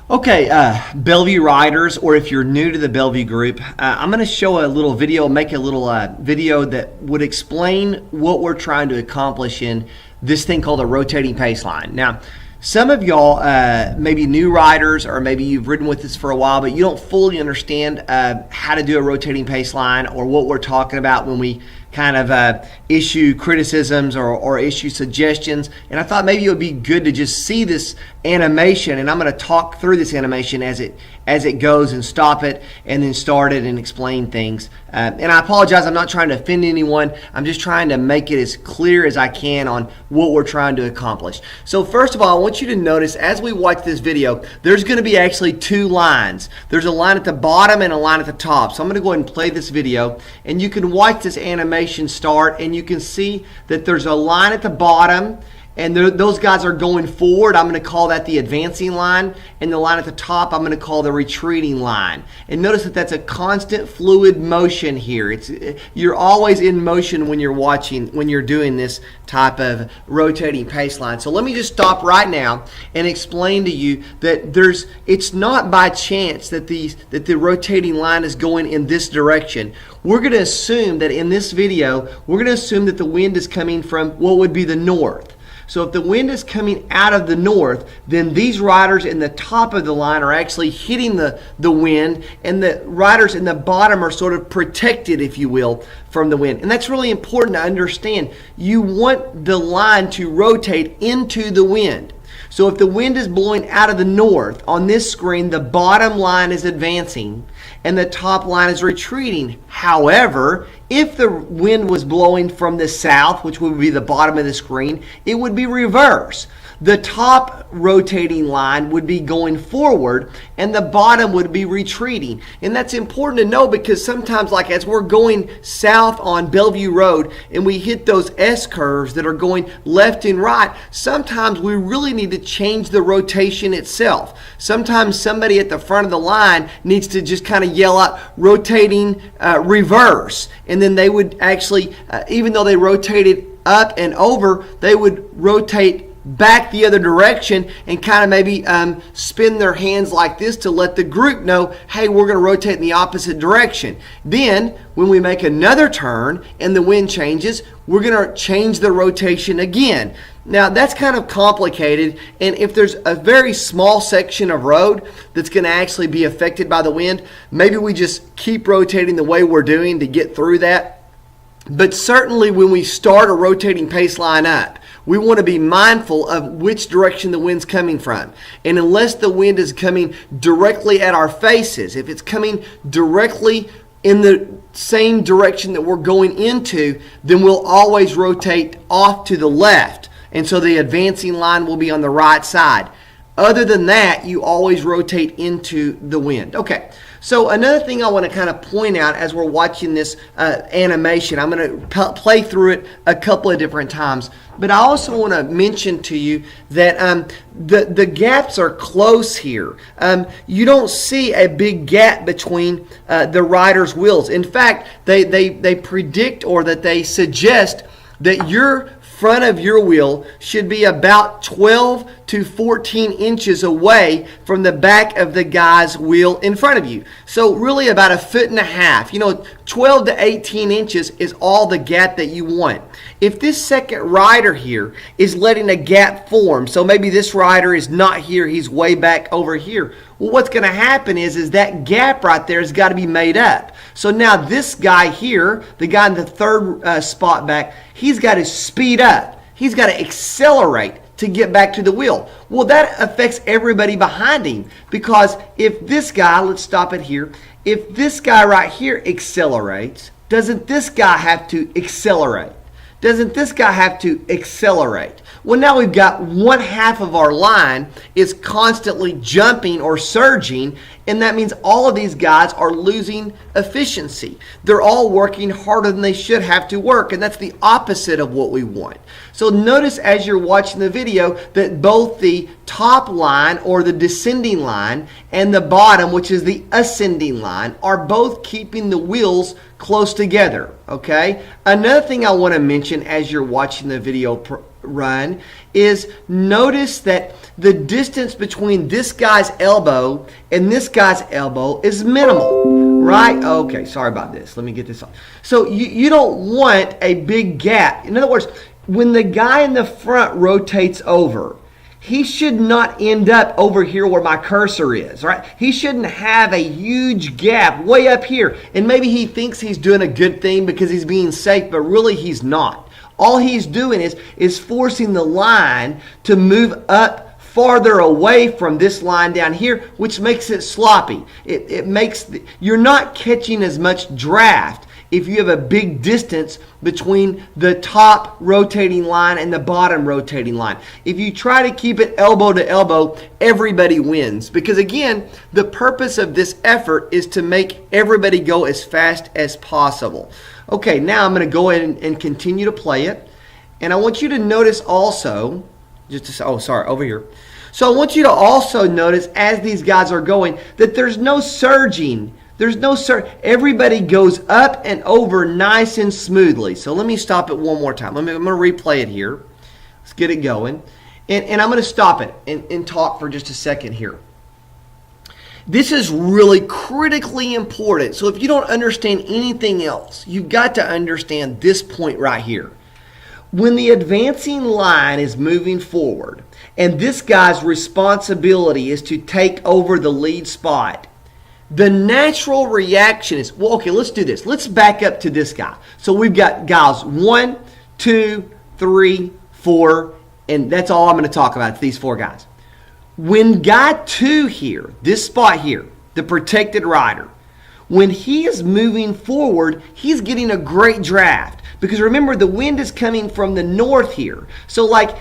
Okay, Bellevue riders, or if you're new to the Bellevue group, I'm going to show a little video, make a little video that would explain what we're trying to accomplish in this thing called a rotating pace line. Now, some of y'all may be new riders, or maybe you've ridden with us for a while, but you don't fully understand how to do a rotating pace line or what we're talking about when we kind of issue criticisms or issue suggestions. And I thought maybe it would be good to just see this animation, and I'm going to talk through this animation as it goes and stop it and then start it and explain things. And I apologize, I'm not trying to offend anyone. I'm just trying to make it as clear as I can on what we're trying to accomplish. So first of all, I want you to notice as we watch this video, there's going to be actually two lines. There's a line at the bottom and a line at the top. So I'm going to go ahead and play this video, and you can watch this animation start, and you can see that there's a line at the bottom, and those guys are going forward. I'm going to call that the advancing line, and the line at the top I'm going to call the retreating line. And notice that that's a constant fluid motion here. You're always in motion when you're doing this type of rotating pace line. So let me just stop right now and explain to you that it's not by chance that the rotating line is going in this direction. We're going to assume that in this video, we're going to assume that the wind is coming from what would be the north. So if the wind is coming out of the north, then these riders in the top of the line are actually hitting the wind, and the riders in the bottom are sort of protected, if you will, from the wind. And that's really important to understand. You want the line to rotate into the wind. So if the wind is blowing out of the north, on this screen, the bottom line is advancing and the top line is retreating. However, if the wind was blowing from the south, which would be the bottom of the screen, it would be reverse. The top rotating line would be going forward and the bottom would be retreating. And that's important to know because sometimes, like as we're going south on Bellevue Road and we hit those S curves that are going left and right, sometimes we really need to change the rotation itself. Sometimes somebody at the front of the line needs to just kind of yell out rotating reverse, and then they would actually, even though they rotated up and over, they would rotate back the other direction and kind of maybe spin their hands like this to let the group know, hey, we're going to rotate in the opposite direction. Then when we make another turn and the wind changes, we're going to change the rotation again. Now that's kind of complicated, and if there's a very small section of road that's going to actually be affected by the wind, maybe we just keep rotating the way we're doing to get through that. But certainly when we start a rotating pace line up, we want to be mindful of which direction the wind's coming from. And unless the wind is coming directly at our faces, if it's coming directly in the same direction that we're going into, then we'll always rotate off to the left. And so the advancing line will be on the right side. Other than that, you always rotate into the wind. Okay, so another thing I want to kind of point out as we're watching this animation, I'm going to play through it a couple of different times, but I also want to mention to you that the gaps are close here. You don't see a big gap between the rider's wheels. In fact, they predict, or that they suggest, that your front of your wheel should be about 12 to 14 inches away from the back of the guy's wheel in front of you. So really about 1.5 feet. 12 to 18 inches is all the gap that you want. If this second rider here is letting a gap form, so maybe this rider is not here, he's way back over here, well, what's going to happen is that gap right there has got to be made up. So now this guy here, the guy in the third spot back, he's got to speed up. He's got to accelerate to get back to the wheel. Well, that affects everybody behind him, because if this guy, let's stop it here, if this guy right here accelerates, doesn't this guy have to accelerate? Doesn't this guy have to accelerate? Well, now we've got one half of our line is constantly jumping or surging, and that means all of these guys are losing efficiency. They're all working harder than they should have to work, and that's the opposite of what we want. So notice as you're watching the video that both the top line, or the descending line, and the bottom, which is the ascending line, are both keeping the wheels close together, okay? Another thing I want to mention as you're watching the video run is notice that the distance between this guy's elbow and this guy's elbow is minimal, right? Okay, sorry about this. Let me get this on. So you don't want a big gap. In other words, when the guy in the front rotates over, he should not end up over here where my cursor is, right? He shouldn't have a huge gap way up here. And maybe he thinks he's doing a good thing because he's being safe, but really he's not. All he's doing is forcing the line to move up farther away from this line down here, which makes it sloppy. You're not catching as much draft if you have a big distance between the top rotating line and the bottom rotating line. If you try to keep it elbow to elbow, everybody wins. Because again, the purpose of this effort is to make everybody go as fast as possible. Okay, now I'm going to go in and continue to play it. And I want you to notice also, over here. So I want you to also notice as these guys are going that there's no surging. Everybody goes up and over nice and smoothly. So let me stop it one more time. I'm going to replay it here. Let's get it going. And I'm going to stop it and talk for just a second here. This is really critically important. So if you don't understand anything else, you've got to understand this point right here. When the advancing line is moving forward, and this guy's responsibility is to take over the lead spot, the natural reaction is, well, okay, let's do this. Let's back up to this guy. So we've got guys 1, 2, 3, 4, and that's all I'm going to talk about. It's these 4 guys. When guy 2 here, this spot here, the protected rider, when he is moving forward, he's getting a great draft. Because remember, the wind is coming from the north here. So like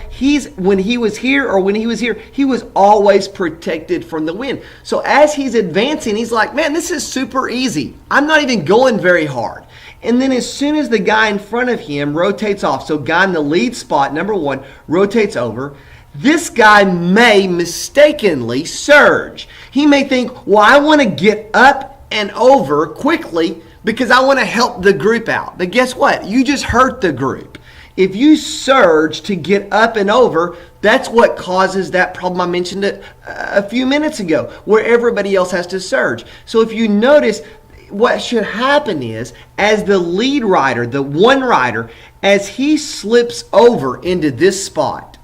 when he was here, he was always protected from the wind. So as he's advancing, he's like, man, this is super easy. I'm not even going very hard. And then as soon as the guy in front of him rotates off, so guy in the lead spot, number 1, rotates over, this guy may mistakenly surge. He may think, well, I want to get up and over quickly because I want to help the group out. But guess what? You just hurt the group. If you surge to get up and over, that's what causes that problem I mentioned a few minutes ago, where everybody else has to surge. So if you notice, what should happen is, as the lead rider, the one rider, as he slips over into this spot,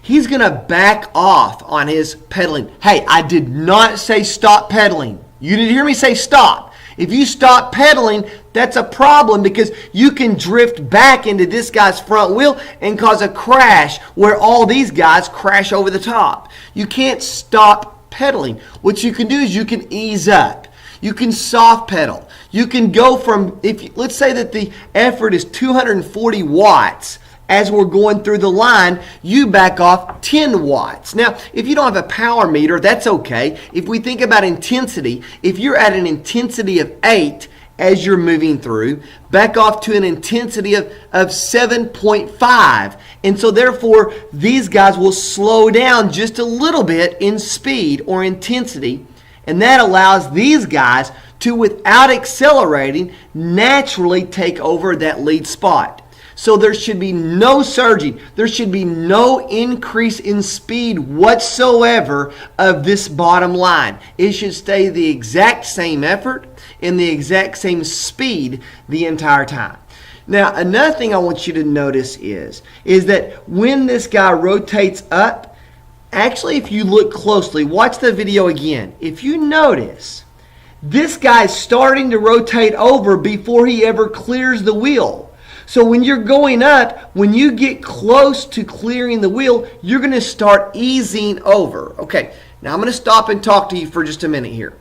he's going to back off on his pedaling. Hey, I did not say stop pedaling. You didn't hear me say stop. If you stop pedaling, that's a problem because you can drift back into this guy's front wheel and cause a crash where all these guys crash over the top. You can't stop pedaling. What you can do is you can ease up. You can soft pedal. You can go from, let's say that the effort is 240 watts. As we're going through the line, you back off 10 watts. Now, if you don't have a power meter, that's okay. If we think about intensity, if you're at an intensity of 8 as you're moving through, back off to an intensity of 7.5. And so therefore, these guys will slow down just a little bit in speed or intensity. And that allows these guys to, without accelerating, naturally take over that lead spot. So there should be no surging. There should be no increase in speed whatsoever of this bottom line. It should stay the exact same effort and the exact same speed the entire time. Now, another thing I want you to notice is that when this guy rotates up, actually, if you look closely, watch the video again. If you notice, this guy's starting to rotate over before he ever clears the wheel. So when you're going up, when you get close to clearing the wheel, you're going to start easing over. Okay, now I'm going to stop and talk to you for just a minute here.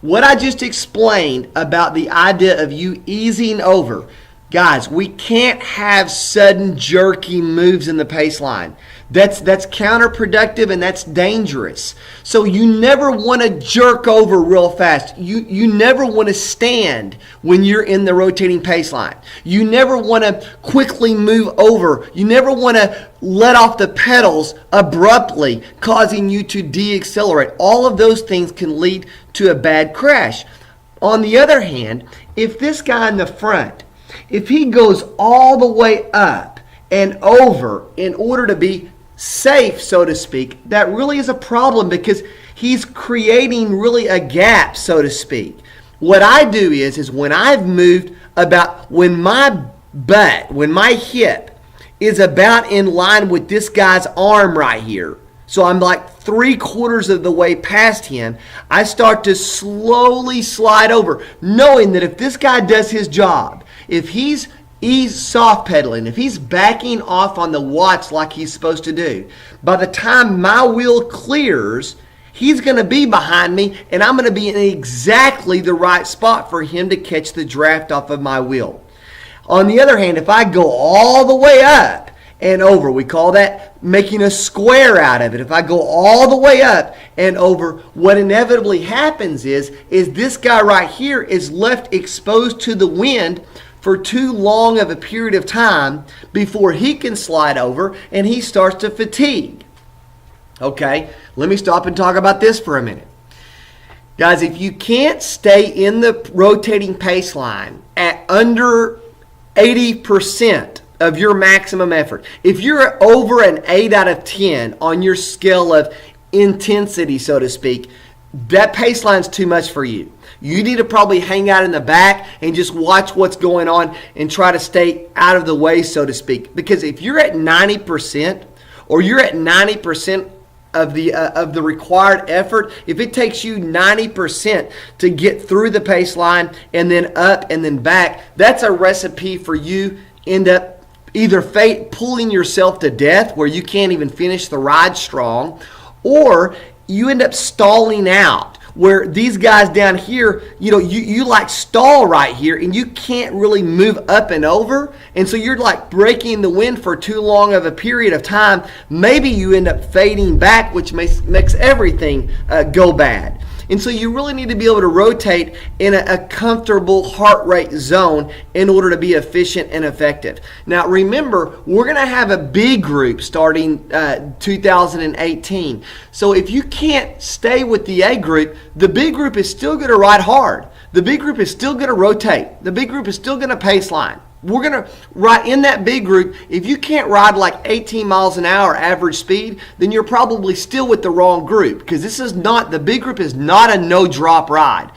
What I just explained about the idea of you easing over, guys, we can't have sudden jerky moves in the pace line. That's counterproductive and that's dangerous. So you never want to jerk over real fast. You never want to stand when you're in the rotating pace line. You never want to quickly move over. You never want to let off the pedals abruptly, causing you to deaccelerate. All of those things can lead to a bad crash. On the other hand, if this guy in the front, if he goes all the way up and over in order to be safe, so to speak, that really is a problem because he's creating really a gap, so to speak. What I do is when I've moved about, when my butt, when my hip is about in line with this guy's arm right here, so I'm like 3/4 of the way past him, I start to slowly slide over, knowing that if this guy does his job, if he's soft pedaling, if he's backing off on the watts like he's supposed to do, by the time my wheel clears, he's going to be behind me and I'm going to be in exactly the right spot for him to catch the draft off of my wheel. On the other hand, if I go all the way up and over, we call that making a square out of it. If I go all the way up and over, what inevitably happens is this guy right here is left exposed to the wind for too long of a period of time before he can slide over and he starts to fatigue. Okay, let me stop and talk about this for a minute. Guys, if you can't stay in the rotating pace line at under 80% of your maximum effort, if you're over an 8 out of 10 on your scale of intensity, so to speak, that pace line's too much for you. You need to probably hang out in the back and just watch what's going on and try to stay out of the way, so to speak. Because if you're at 90% or you're at 90% of the required effort, if it takes you 90% to get through the pace line and then up and then back, that's a recipe for you end up either pulling yourself to death where you can't even finish the ride strong, or you end up stalling out where these guys down here, you like stall right here and you can't really move up and over, and so you're like breaking the wind for too long of a period of time. Maybe you end up fading back, which makes everything go bad. And so you really need to be able to rotate in a comfortable heart rate zone in order to be efficient and effective. Now remember, we're going to have a B group starting 2018. So if you can't stay with the A group, the B group is still going to ride hard. The B group is still going to rotate. The B group is still going to pace line. We're going to ride in that B group. If you can't ride like 18 miles an hour average speed, then you're probably still with the wrong group, because the B group is not a no drop ride.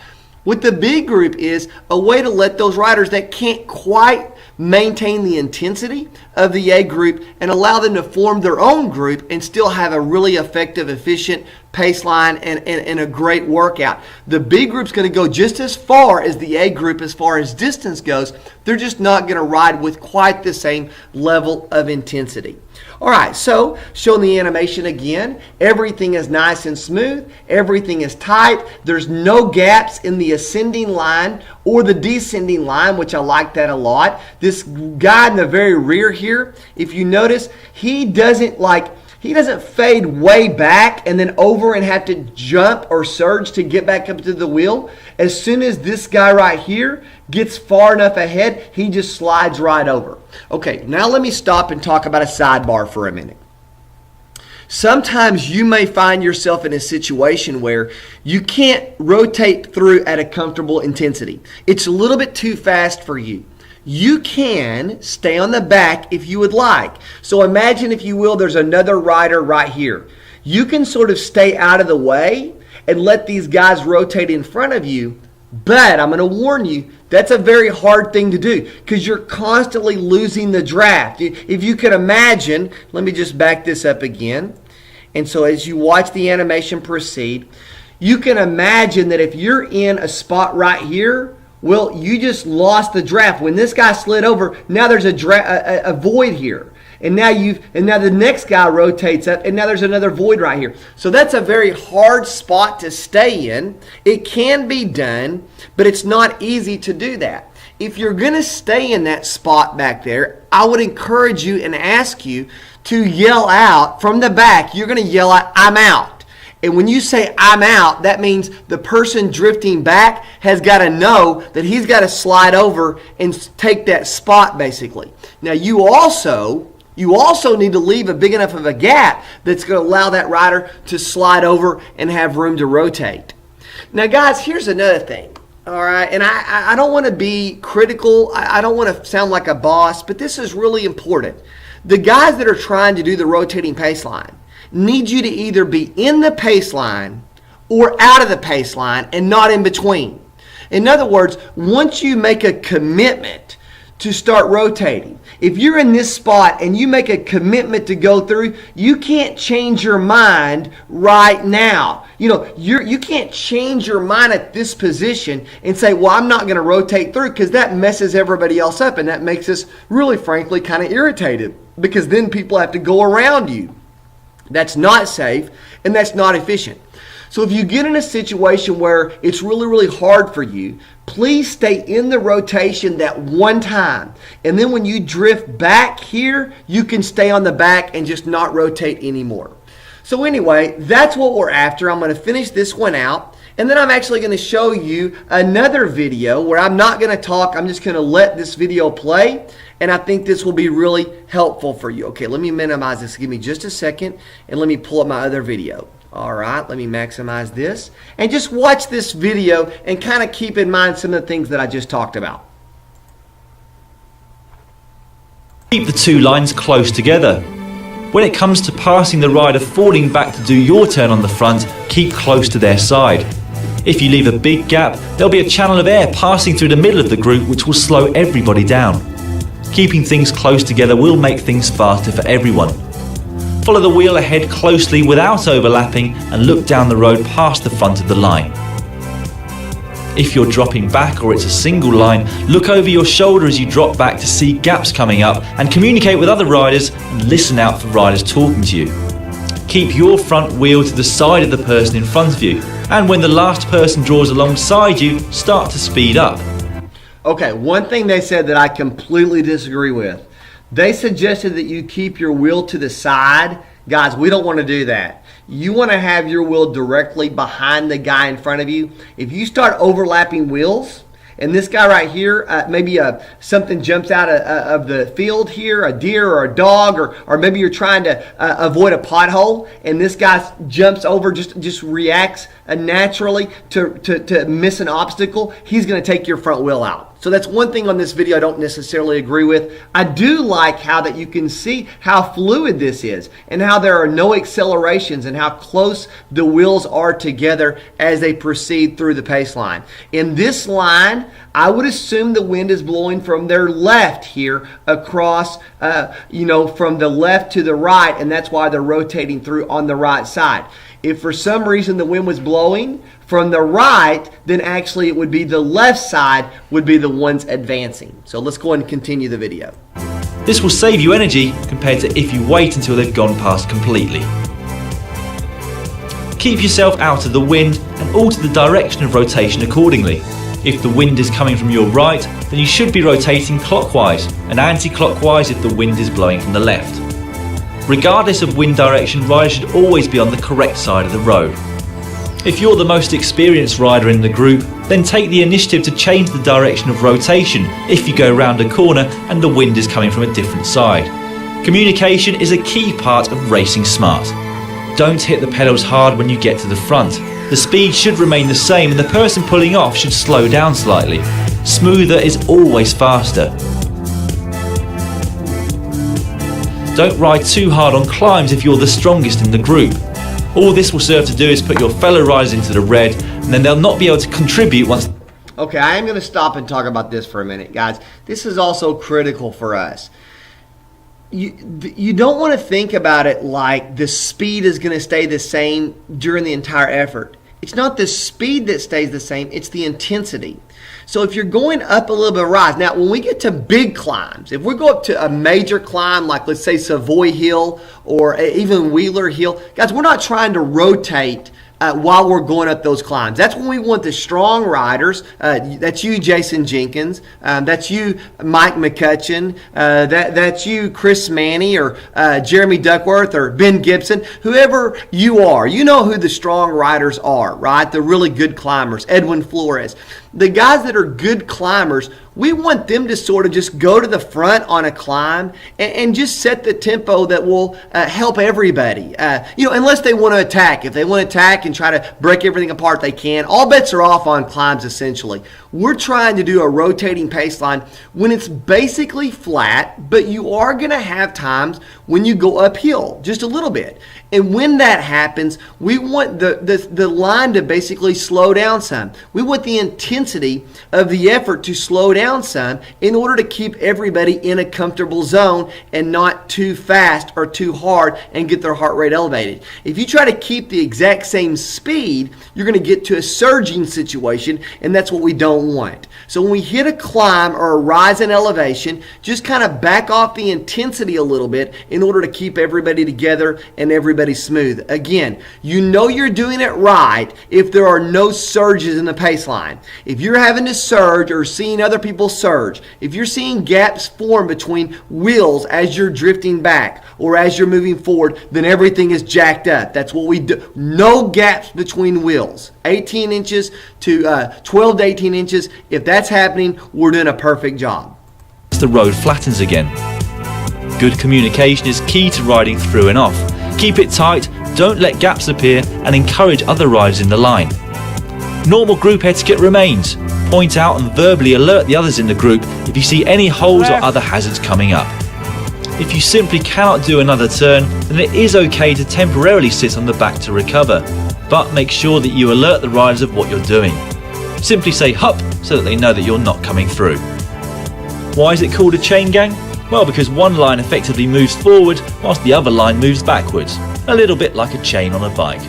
What the B group is a way to let those riders that can't quite maintain the intensity of the A group and allow them to form their own group and still have a really effective, efficient pace line and a great workout. The B group's going to go just as far as the A group as far as distance goes. They're just not going to ride with quite the same level of intensity. All right, so showing the animation again, everything is nice and smooth, everything is tight, there's no gaps in the ascending line or the descending line, which I like that a lot. This guy in the very rear here, if you notice, he doesn't fade way back and then over and have to jump or surge to get back up to the wheel. As soon as this guy right here gets far enough ahead, he just slides right over. Okay, now let me stop and talk about a sidebar for a minute. Sometimes you may find yourself in a situation where you can't rotate through at a comfortable intensity. It's a little bit too fast for you. You can stay on the back if you would like. So imagine, if you will, there's another rider right here. You can sort of stay out of the way and let these guys rotate in front of you. But I'm going to warn you, that's a very hard thing to do because you're constantly losing the draft. If you can imagine, let me just back this up again. And so as you watch the animation proceed, you can imagine that if you're in a spot right here, well, you just lost the draft. When this guy slid over, now there's a void here. And now the next guy rotates up, and now there's another void right here. So that's a very hard spot to stay in. It can be done, but it's not easy to do that. If you're going to stay in that spot back there, I would encourage you and ask you to yell out from the back. You're going to yell out, "I'm out." And when you say "I'm out," that means the person drifting back has got to know that he's got to slide over and take that spot, basically. Now, you also need to leave a big enough of a gap that's going to allow that rider to slide over and have room to rotate. Now, guys, here's another thing. All right, and I don't want to be critical. I don't want to sound like a boss, but this is really important. The guys that are trying to do the rotating pace line need you to either be in the pace line or out of the pace line and not in between. In other words, once you make a commitment to start rotating, if you're in this spot and you make a commitment to go through, you can't change your mind right now. You can't change your mind at this position and say, well, I'm not going to rotate through, because that messes everybody else up, and that makes us really, frankly, kind of irritated, because then people have to go around you. That's not safe, and that's not efficient. So if you get in a situation where it's really, really hard for you, please stay in the rotation that one time. And then when you drift back here, you can stay on the back and just not rotate anymore. So anyway, that's what we're after. I'm going to finish this one out. And then I'm actually going to show you another video where I'm not going to talk. I'm just going to let this video play. And I think this will be really helpful for you. Okay, let me minimize this. Give me just a second. And let me pull up my other video. All right, let me maximize this. And just watch this video and kind of keep in mind some of the things that I just talked about. Keep the two lines close together. When it comes to passing the rider falling back to do your turn on the front, keep close to their side. If you leave a big gap, there'll be a channel of air passing through the middle of the group, which will slow everybody down. Keeping things close together will make things faster for everyone. Follow the wheel ahead closely without overlapping and look down the road past the front of the line. If you're dropping back or it's a single line, look over your shoulder as you drop back to see gaps coming up and communicate with other riders and listen out for riders talking to you. Keep your front wheel to the side of the person in front of you, and when the last person draws alongside you, start to speed up. Okay, one thing they said that I completely disagree with. They suggested that you keep your wheel to the side. Guys, we don't want to do that. You want to have your wheel directly behind the guy in front of you. If you start overlapping wheels, and this guy right here, maybe something jumps out of the field here, a deer or a dog, or maybe you're trying to avoid a pothole, and this guy jumps over, just reacts naturally to miss an obstacle, he's going to take your front wheel out. So that's one thing on this video I don't necessarily agree with. I do like how that you can see how fluid this is and how there are no accelerations and how close the wheels are together as they proceed through the pace line. In this line, I would assume the wind is blowing from their left here across, from the left to the right, and that's why they're rotating through on the right side. If for some reason the wind was blowing from the right, then actually it would be the left side would be the ones advancing. So let's go ahead and continue the video. This will save you energy compared to if you wait until they've gone past completely. Keep yourself out of the wind and alter the direction of rotation accordingly. If the wind is coming from your right, then you should be rotating clockwise and anti-clockwise if the wind is blowing from the left. Regardless of wind direction, riders should always be on the correct side of the road. If you're the most experienced rider in the group, then take the initiative to change the direction of rotation if you go round a corner and the wind is coming from a different side. Communication is a key part of racing smart. Don't hit the pedals hard when you get to the front. The speed should remain the same and the person pulling off should slow down slightly. Smoother is always faster. Don't ride too hard on climbs if you're the strongest in the group. All this will serve to do is put your fellow riders into the red, and then they'll not be able to contribute once. Okay, I am going to stop and talk about this for a minute, guys. This is also critical for us. You don't want to think about it like the speed is going to stay the same during the entire effort. It's not the speed that stays the same, it's the intensity. So if you're going up a little bit of rise, now when we get to big climbs, if we go up to a major climb, like let's say Savoy Hill or even Wheeler Hill, guys, we're not trying to rotate while we're going up those climbs. That's when we want the strong riders. That's you, Jason Jenkins. That's you, Mike McCutcheon. That's you, Chris Manny, or Jeremy Duckworth, or Ben Gibson. Whoever you are, you know who the strong riders are, right? The really good climbers. Edwin Flores. the guys that are good climbers, we want them to sort of just go to the front on a climb and just set the tempo that will help everybody. Unless they want to attack. If they want to attack and try to break everything apart, they can. All bets are off on climbs, essentially. We're trying to do a rotating pace line when it's basically flat, but you are going to have times when you go uphill just a little bit. And when that happens, we want the line to basically slow down some. We want the intensity of the effort to slow down some in order to keep everybody in a comfortable zone and not too fast or too hard and get their heart rate elevated. If you try to keep the exact same speed, you're going to get to a surging situation, and that's what we don't want. So when we hit a climb or a rise in elevation, just kind of back off the intensity a little bit in order to keep everybody together and everybody smooth. Again, you know you're doing it right if there are no surges in the pace line. If you're having to surge or seeing other people surge, if you're seeing gaps form between wheels as you're drifting back or as you're moving forward, then everything is jacked up. That's what we do. No gaps between wheels. 18 inches to 12 to 18 inches. If that's happening, we're doing a perfect job. The road flattens again. Good communication is key to riding through and off. Keep it tight, don't let gaps appear, and encourage other riders in the line. Normal group etiquette remains. Point out and verbally alert the others in the group if you see any holes or other hazards coming up. If you simply cannot do another turn, then it is okay to temporarily sit on the back to recover, but make sure that you alert the riders of what you're doing. Simply say hup so that they know that you're not coming through. Why is it called a chain gang? Well, because one line effectively moves forward whilst the other line moves backwards, a little bit like a chain on a bike.